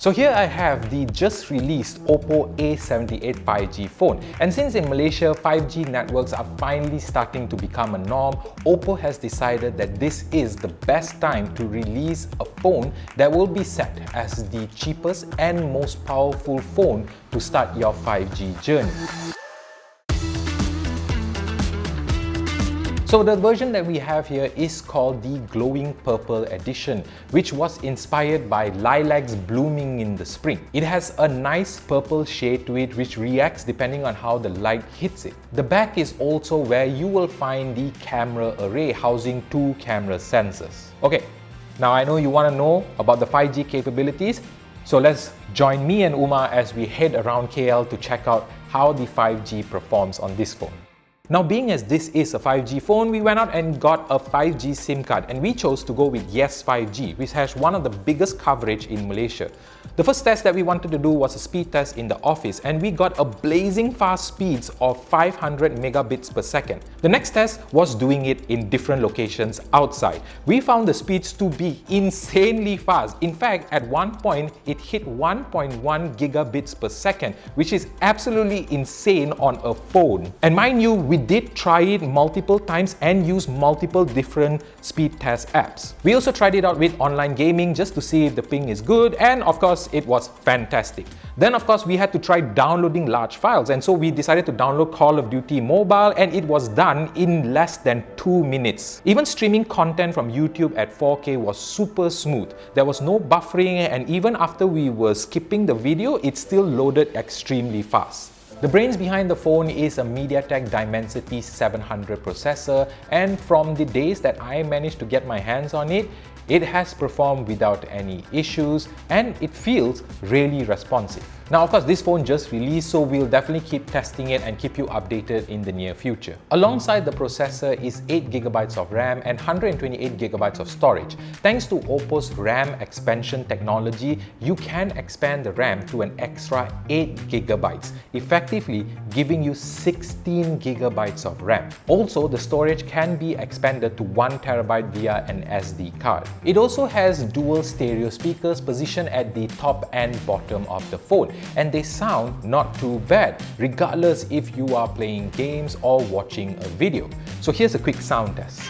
So here I have the just released OPPO A78 5G phone, and since in Malaysia 5G networks are finally starting to become a norm, OPPO has decided that this is the best time to release a phone that will be set as the cheapest and most powerful phone to start your 5G journey. So the version that we have here is called the Glowing Purple Edition, which was inspired by lilacs blooming in the spring. It has a nice purple shade to it which reacts depending on how the light hits it. The back is also where you will find the camera array housing 2 camera sensors. Okay, now I know you want to know about the 5G capabilities, so let's join me and Uma as we head around KL to check out how the 5G performs on this phone. Now, being as this is a 5G phone, we went out and got a 5G SIM card, and we chose to go with Yes 5G, which has one of the biggest coverage in Malaysia. The first test that we wanted to do was a speed test in the office, and we got a blazing fast speeds of 500 megabits per second. The next test was doing it in different locations outside. We found the speeds to be insanely fast. In fact, at one point, it hit 1.1 gigabits per second, which is absolutely insane on a phone. And mind you, we did try it multiple times and use multiple different speed test apps. We also tried it out with online gaming just to see if the ping is good, and of course it was fantastic. Then of course we had to try downloading large files, and so we decided to download Call of Duty Mobile, and it was done in less than 2 minutes. Even streaming content from YouTube at 4K was super smooth. There was no buffering, and even after we were skipping the video, it still loaded extremely fast. The brains behind the phone is a MediaTek Dimensity 700 processor, and from the days that I managed to get my hands on it, it has performed without any issues and it feels really responsive. Now of course this phone just released, so we'll definitely keep testing it and keep you updated in the near future. Alongside the processor is 8GB of RAM and 128GB of storage. Thanks to OPPO's RAM expansion technology, you can expand the RAM to an extra 8GB, effectively giving you 16GB of RAM. Also, the storage can be expanded to 1TB via an SD card. It also has dual stereo speakers positioned at the top and bottom of the phone, and they sound not too bad, regardless if you are playing games or watching a video. So here's a quick sound test.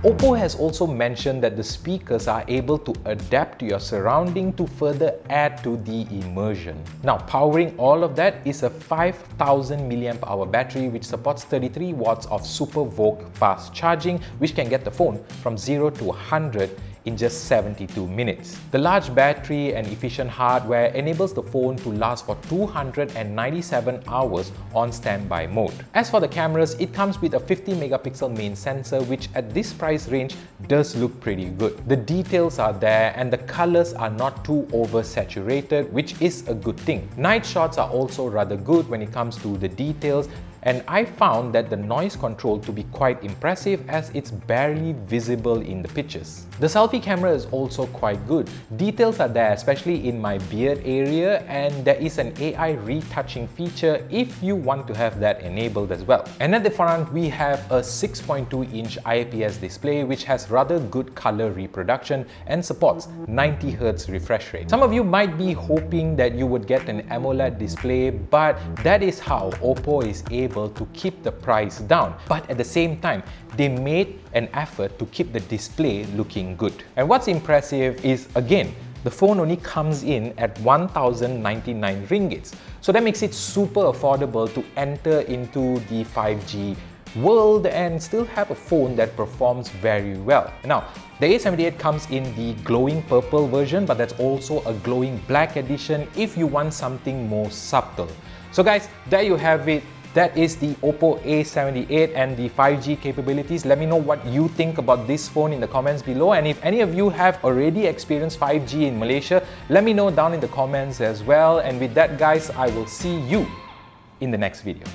OPPO has also mentioned that the speakers are able to adapt to your surrounding to further add to the immersion. Now, powering all of that is a 5000 mAh battery which supports 33 watts of Super VOOC fast charging, which can get the phone from 0 to 100 in just 72 minutes. The large battery and efficient hardware enables the phone to last for 297 hours on standby mode. As for the cameras, it comes with a 50 megapixel main sensor, which at this price range does look pretty good. The details are there and the colors are not too oversaturated, which is a good thing. Night shots are also rather good when it comes to the details, and I found that the noise control to be quite impressive as it's barely visible in the pictures. The selfie camera is also quite good. Details are there, especially in my beard area, and there is an AI retouching feature if you want to have that enabled as well. And at the front, we have a 6.2-inch IPS display which has rather good color reproduction and supports 90Hz refresh rate. Some of you might be hoping that you would get an AMOLED display, but that is how OPPO is able to keep the price down. But at the same time, they made an effort to keep the display looking good. And what's impressive is, again, the phone only comes in at 1099 ringgits. So that makes it super affordable to enter into the 5G world and still have a phone that performs very well. Now, the A78 comes in the glowing purple version, but that's also a glowing black edition if you want something more subtle. So guys, there you have it. That is the OPPO A78 and the 5G capabilities. Let me know what you think about this phone in the comments below, and if any of you have already experienced 5G in Malaysia, let me know down in the comments as well. And with that guys, I will see you in the next video.